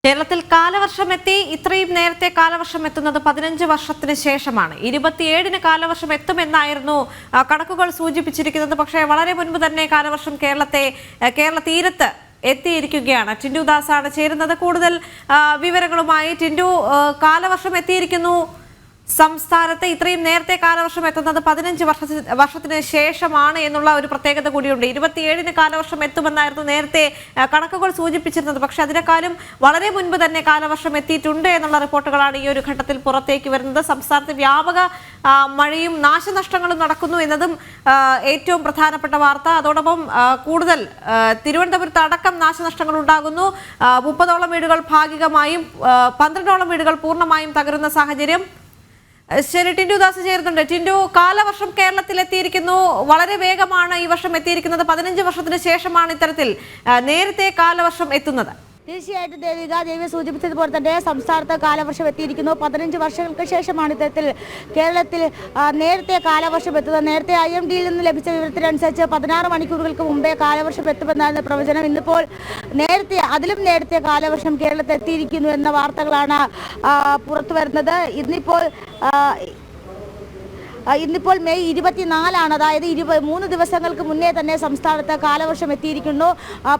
കേരളത്തിൽ കാലവർഷം എത്തി. ഇത്രയും നേരത്തെ കാലവർഷം എത്തുന്നത് 15 വർഷത്തിന് ശേഷമാണ്. 27-ന് കാലവർഷം എത്തുമെന്നായിരുന്നു കണക്കുകൾ സൂചിപ്പിച്ചിരിക്കുന്നത്. പക്ഷേ വളരെ മുൻപ് തന്നെ കാലവർഷം കേരള തീരത്ത് എത്തിയിരിക്കുകയാണ്. ടിൻഡു ദാസാണ് ചേരുന്നത് കൂടുതൽ വിവരങ്ങളുമായി. ടിൻഡു, കാലവർഷം എത്തിയിരിക്കുന്നു. സംസ്ഥാനത്ത് ഇത്രയും നേരത്തെ കാലവർഷം എത്തുന്നത് 15 വർഷത്തിന് ശേഷമാണ് എന്നുള്ള ഒരു പ്രത്യേകത കൂടിയുണ്ട്. 27-ന് കാലവർഷം എത്തുമെന്നായിരുന്നു നേരത്തെ കണക്കുകൾ സൂചിപ്പിച്ചിരുന്നത്. പക്ഷെ അതിനേക്കാളും വളരെ മുൻപ് തന്നെ കാലവർഷം എത്തിയിട്ടുണ്ട് എന്നുള്ള റിപ്പോർട്ടുകളാണ് ഈ ഒരു ഘട്ടത്തിൽ പുറത്തേക്ക് വരുന്നത്. സംസ്ഥാനത്ത് വ്യാപക മഴയും നാശനഷ്ടങ്ങളും നടക്കുന്നു എന്നതും ഏറ്റവും പ്രധാനപ്പെട്ട വാർത്ത. അതോടൊപ്പം കൂടുതൽ തിരുവനന്തപുരത്ത് അടക്കം നാശനഷ്ടങ്ങൾ ഉണ്ടാകുന്നു. 30ഓളം വീടുകൾ ഭാഗികമായും 12ഓളം വീടുകൾ പൂർണ്ണമായും തകരുന്ന സാഹചര്യം. ശരി, ടിൻഡു ദാസ് ചേരുന്നുണ്ട്. ടിൻഡു, കാലവർഷം കേരളത്തിൽ എത്തിയിരിക്കുന്നു. വളരെ വേഗമാണ് ഈ വർഷം എത്തിയിരിക്കുന്നത്. 15 വർഷത്തിന് ശേഷമാണ് ഇത്തരത്തിൽ നേരത്തെ കാലവർഷം എത്തുന്നത്. തീർച്ചയായിട്ടും ദേവി സൂചിപ്പിച്ചതുപോലെ തന്നെ സംസ്ഥാനത്ത് കാലവർഷം എത്തിയിരിക്കുന്നു. 15 വർഷങ്ങൾക്ക് ശേഷമാണ് ഇത്തരത്തിൽ കേരളത്തിൽ നേരത്തെ കാലവർഷം എത്തുന്നത്. നേരത്തെ IMDയിൽ നിന്ന് ലഭിച്ച വിവരത്തിനനുസരിച്ച് 16 മണിക്കൂറുകൾക്ക് മുമ്പേ കാലവർഷം എത്തുമെന്നാണ് പ്രവചനം. ഇന്നിപ്പോൾ അതിലും നേരത്തെ കാലവർഷം കേരളത്തിൽ എത്തിയിരിക്കുന്നു എന്ന വാർത്തകളാണ് പുറത്തു വരുന്നത്. ഇന്നിപ്പോൾ മെയ് 24 അതായത് 3 ദിവസങ്ങൾക്ക് മുന്നേ തന്നെ സംസ്ഥാനത്ത് കാലവർഷം എത്തിയിരിക്കുന്നു.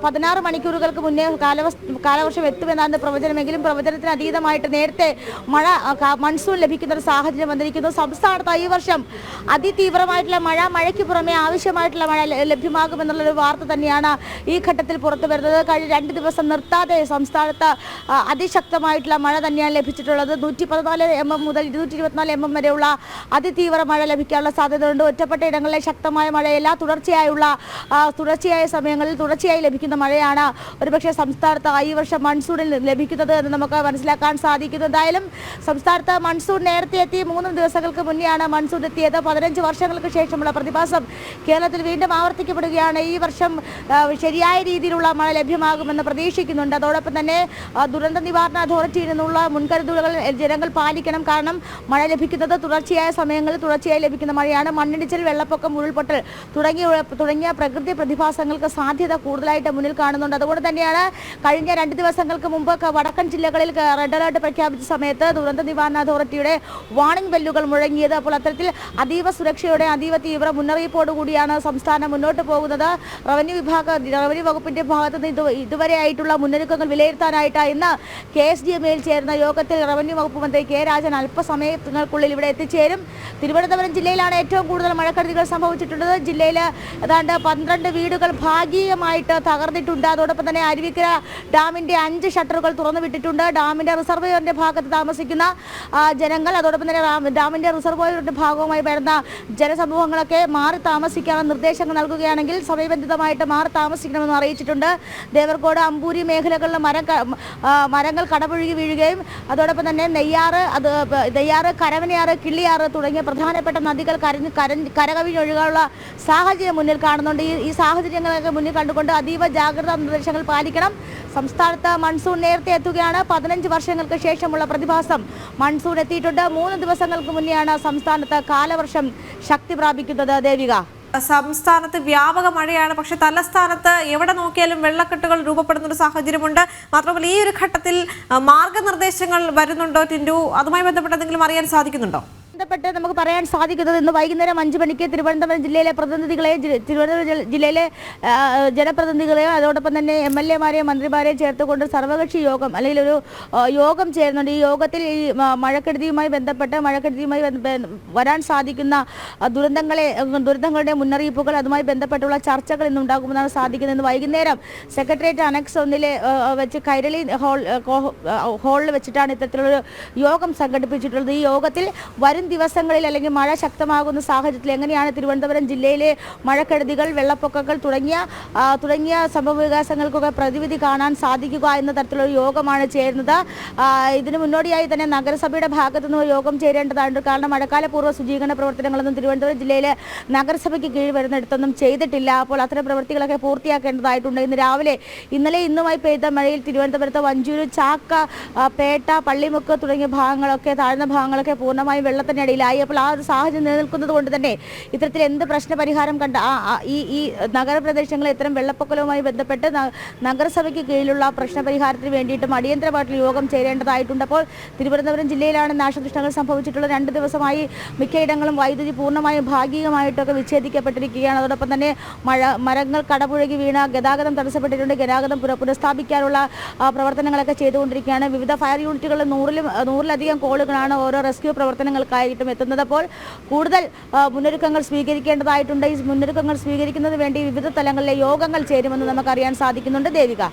16 മണിക്കൂറുകൾക്ക് മുന്നേ കാലവർഷം എത്തുമെന്നാണ് പ്രവചനമെങ്കിലും പ്രവചനത്തിന് അതീതമായിട്ട് നേരത്തെ മൺസൂൺ ലഭിക്കുന്ന ഒരു സാഹചര്യം വന്നിരിക്കുന്നു. സംസ്ഥാനത്ത് ഈ വർഷം അതിതീവ്രമായിട്ടുള്ള മഴയ്ക്ക് പുറമെ ആവശ്യമായിട്ടുള്ള മഴ ലഭ്യമാകുമെന്നുള്ളൊരു വാർത്ത തന്നെയാണ് ഈ ഘട്ടത്തിൽ പുറത്തു വരുന്നത്. കഴിഞ്ഞ 2 ദിവസം നിർത്താതെ സംസ്ഥാനത്ത് അതിശക്തമായിട്ടുള്ള മഴ തന്നെയാണ് ലഭിച്ചിട്ടുള്ളത്. 114 mm മുതൽ 224 mm വരെയുള്ള അതിതീവ്ര മഴ ലഭിക്കാനുള്ള സാധ്യതയുണ്ട്. ഒറ്റപ്പെട്ട ഇടങ്ങളിലെ ശക്തമായ മഴയല്ല, തുടർച്ചയായ സമയങ്ങളിൽ തുടർച്ചയായി ലഭിക്കുന്ന മഴയാണ് ഒരുപക്ഷെ സംസ്ഥാനത്ത് ഈ വർഷം മൺസൂണിൽ ലഭിക്കുന്നത് എന്ന് നമുക്ക് മനസ്സിലാക്കാൻ സാധിക്കുന്നു. എന്തായാലും സംസ്ഥാനത്ത് മൺസൂൺ നേരത്തെ എത്തി. 3 ദിവസങ്ങൾക്ക് മുന്നെയാണ് മൺസൂൺ എത്തിയത്. 15 വർഷങ്ങൾക്ക് ശേഷമുള്ള പ്രതിഭാസം കേരളത്തിൽ വീണ്ടും ആവർത്തിക്കപ്പെടുകയാണ്. ഈ വർഷം ശരിയായ രീതിയിലുള്ള മഴ ലഭ്യമാകുമെന്ന് പ്രതീക്ഷിക്കുന്നുണ്ട്. അതോടൊപ്പം തന്നെ ദുരന്ത നിവാരണ അതോറിറ്റിയിൽ നിന്നുള്ള മുൻകരുതലുകൾ ജനങ്ങൾ പാലിക്കണം. കാരണം മഴ ലഭിക്കുന്നത് തുടർച്ചയായ സമയങ്ങളിൽ ലഭിക്കുന്ന മഴയാണ്. മണ്ണിടിച്ചിൽ, വെള്ളപ്പൊക്കം, ഉരുൾപൊട്ടൽ തുടങ്ങിയ പ്രകൃതി പ്രതിഭാസങ്ങൾക്ക് സാധ്യത കൂടുതലായിട്ട് മുന്നിൽ കാണുന്നുണ്ട്. അതുകൊണ്ട് തന്നെയാണ് കഴിഞ്ഞ 2 ദിവസങ്ങൾക്ക് മുമ്പ് വടക്കൻ ജില്ലകളിൽ റെഡ് അലേർട്ട് പ്രഖ്യാപിച്ച സമയത്ത് ദുരന്ത നിവാരണ അതോറിറ്റിയുടെ വാർണിംഗ് ബെല്ലുകൾ മുഴങ്ങിയത്. അപ്പോൾ അത്തരത്തിൽ അതീവ സുരക്ഷയോടെ അതീവ തീവ്ര മുന്നറിയിപ്പോടുകൂടിയാണ് സംസ്ഥാനം മുന്നോട്ട് പോകുന്നത്. റവന്യൂ വകുപ്പിന്റെ ഭാഗത്ത് നിന്ന് ഇതുവരെ ആയിട്ടുള്ള മുന്നൊരുക്കങ്ങൾ വിലയിരുത്താനായിട്ട് ഇന്ന് KSDMയിൽ ചേർന്ന യോഗത്തിൽ റവന്യൂ വകുപ്പ് മന്ത്രി K രാജൻ അല്പസമയങ്ങൾക്കുള്ളിൽ ഇവിടെ എത്തിച്ചേരും. തിരുവനന്തപുരം ജില്ലയിലാണ് ഏറ്റവും കൂടുതൽ മഴക്കെടുതികൾ സംഭവിച്ചിട്ടുള്ളത്. ജില്ലയിൽ ഏതാണ്ട് 12 വീടുകൾ ഭാഗികമായിട്ട് തകർന്നിട്ടുണ്ട്. അതോടൊപ്പം തന്നെ അരുവിക്കര ഡാമിൻ്റെ 5 ഷട്ടറുകൾ തുറന്നു വിട്ടിട്ടുണ്ട്. ഡാമിൻ്റെ റിസർവോയറിൻ്റെ ഭാഗത്ത് താമസിക്കുന്ന ജനങ്ങൾ, അതോടൊപ്പം തന്നെ ഡാമിൻ്റെ റിസർവോയറിൻ്റെ ഭാഗവുമായി വരുന്ന ജനസമൂഹങ്ങളൊക്കെ മാറി താമസിക്കാനുള്ള നിർദ്ദേശങ്ങൾ നൽകുകയാണെങ്കിൽ സമയബന്ധിതമായിട്ട് മാറി താമസിക്കണമെന്ന് അറിയിച്ചിട്ടുണ്ട്. ദേവർകോട്, അമ്പൂരി മേഖലകളിൽ മരങ്ങൾ കടപുഴകി വീഴുകയും അതോടൊപ്പം തന്നെ നെയ്യാറ്, കരവനയാറ്, കിള്ളിയാറ് തുടങ്ങിയ പ്രധാനപ്പെട്ട നദികൾ കരകവിഞ്ഞൊഴുകാനുള്ള സാഹചര്യം മുന്നിൽ കാണുന്നുണ്ട്. ഈ സാഹചര്യങ്ങളൊക്കെ മുന്നിൽ കണ്ടുകൊണ്ട് അതീവ ജാഗ്രതാ നിർദ്ദേശങ്ങൾ പാലിക്കണം. സംസ്ഥാനത്ത് മൺസൂൺ നേരത്തെ എത്തുകയാണ്. 15 വർഷങ്ങൾക്ക് ശേഷമുള്ള പ്രതിഭാസം മൺസൂൺ എത്തിയിട്ടുണ്ട്. 3 ദിവസങ്ങൾക്ക് മുന്നെയാണ് സംസ്ഥാനത്ത് കാലവർഷം ശക്തി പ്രാപിക്കുന്നത്. ദേവിക, സംസ്ഥാനത്ത് വ്യാപക മഴയാണ്. പക്ഷെ തലസ്ഥാനത്ത് എവിടെ നോക്കിയാലും വെള്ളക്കെട്ടുകൾ രൂപപ്പെടുന്ന ഒരു സാഹചര്യമുണ്ട്. മാത്രമല്ല ഈ ഒരു ഘട്ടത്തിൽ മാർഗനിർദ്ദേശങ്ങൾ വരുന്നുണ്ടോ ടിൻഡു? അതുമായി ബന്ധപ്പെട്ട് എന്തെങ്കിലും അറിയാൻ സാധിക്കുന്നുണ്ടോ? ബന്ധപ്പെട്ട് നമുക്ക് പറയാൻ സാധിക്കുന്നത് ഇന്ന് വൈകുന്നേരം 5 മണിക്ക് തിരുവനന്തപുരം ജില്ലയിലെ ജനപ്രതിനിധികളെയും അതോടൊപ്പം തന്നെ MLA-മാരെയും മന്ത്രിമാരെയും ചേർത്തുകൊണ്ട് സർവകക്ഷി യോഗം അല്ലെങ്കിൽ ഒരു യോഗം ചേരുന്നുണ്ട്. ഈ യോഗത്തിൽ ഈ മഴക്കെടുതിയുമായി വരാൻ സാധിക്കുന്ന ദുരന്തങ്ങളുടെ മുന്നറിയിപ്പുകൾ, അതുമായി ബന്ധപ്പെട്ടുള്ള ചർച്ചകൾ ഇന്നുണ്ടാകുമെന്നാണ് സാധിക്കുന്നത്. ഇന്ന് വൈകുന്നേരം സെക്രട്ടേറിയറ്റ് അനക്സ് 1 വെച്ച് കൈരളി ഹാളിൽ വെച്ചിട്ടാണ് ഇത്തരത്തിലൊരു യോഗം സംഘടിപ്പിച്ചിട്ടുള്ളത്. ഈ യോഗത്തിൽ വരും ദിവസങ്ങളിൽ അല്ലെങ്കിൽ മഴ ശക്തമാകുന്ന സാഹചര്യത്തിൽ എങ്ങനെയാണ് തിരുവനന്തപുരം ജില്ലയിലെ മഴക്കെടുതികൾ, വെള്ളപ്പൊക്കങ്ങൾ തുടങ്ങിയ സംഭവ വികാസങ്ങൾക്കൊക്കെ പ്രതിവിധി കാണാൻ സാധിക്കുക എന്ന തരത്തിലുള്ള യോഗമാണ് ചേരുന്നത്. ഇതിന് മുന്നോടിയായി തന്നെ നഗരസഭയുടെ ഭാഗത്തു നിന്ന് യോഗം ചേരേണ്ടതാണ്. കാരണം മഴക്കാലപൂർവ്വ ശുചീകരണ പ്രവർത്തനങ്ങളൊന്നും തിരുവനന്തപുരം ജില്ലയിലെ നഗരസഭയ്ക്ക് കീഴിൽ വരുന്നിടത്തൊന്നും ചെയ്തിട്ടില്ല. അപ്പോൾ അത്തരം പ്രവൃത്തികളൊക്കെ പൂർത്തിയാക്കേണ്ടതായിട്ടുണ്ട്. ഇന്നലെ ഇന്നുമായി പെയ്ത മഴയിൽ തിരുവനന്തപുരത്ത് വഞ്ചൂര്, ചാക്ക, പേട്ട, പള്ളിമുക്ക് തുടങ്ങിയ ഭാഗങ്ങളൊക്കെ, താഴ്ന്ന ഭാഗങ്ങളൊക്കെ പൂർണ്ണമായും വെള്ളത്തിന് നേരിടാനിടയിലായി. അപ്പോൾ ആ ഒരു സാഹചര്യം നിലനിൽക്കുന്നത് കൊണ്ട് തന്നെ ഇത്തരത്തിൽ എന്ത് പ്രശ്നപരിഹാരം കണ്ട ഈ നഗരപ്രദേശങ്ങളിൽ ഇത്തരം വെള്ളപ്പൊക്കലുമായി ബന്ധപ്പെട്ട് നഗരസഭയ്ക്ക് കീഴിലുള്ള പ്രശ്നപരിഹാരത്തിന് വേണ്ടിയിട്ടും അടിയന്തരമായിട്ടുള്ള യോഗം ചേരേണ്ടതായിട്ടുണ്ട്. അപ്പോൾ തിരുവനന്തപുരം ജില്ലയിലാണ് നാശനഷ്ടങ്ങൾ സംഭവിച്ചിട്ടുള്ളത്. 2 ദിവസമായി മിക്കയിടങ്ങളും വൈദ്യുതി പൂർണ്ണമായും ഭാഗികമായിട്ടൊക്കെ വിച്ഛേദിക്കപ്പെട്ടിരിക്കുകയാണ്. അതോടൊപ്പം തന്നെ മരങ്ങൾ കടപുഴകി വീണ ഗതാഗതം തടസ്സപ്പെട്ടിട്ടുണ്ട്. ഗതാഗതം പുനഃസ്ഥാപിക്കാനുള്ള പ്രവർത്തനങ്ങളൊക്കെ ചെയ്തുകൊണ്ടിരിക്കുകയാണ്. വിവിധ ഫയർ യൂണിറ്റുകൾ 100-ലധികം കോളുകളാണ് ഓരോ റെസ്ക്യൂ പ്രവർത്തനങ്ങൾക്കായിട്ടും എത്തുന്നത്. അപ്പോൾ കൂടുതൽ മുന്നൊരുക്കങ്ങൾ സ്വീകരിക്കേണ്ടതായിട്ടുണ്ട്. ഈ മുന്നൊരുക്കങ്ങൾ സ്വീകരിക്കുന്നതിന് വേണ്ടി വിവിധ തലങ്ങളിലെ യോഗങ്ങൾ ചേരുമെന്ന് നമുക്കറിയാൻ സാധിക്കുന്നുണ്ട്. ദേവിക.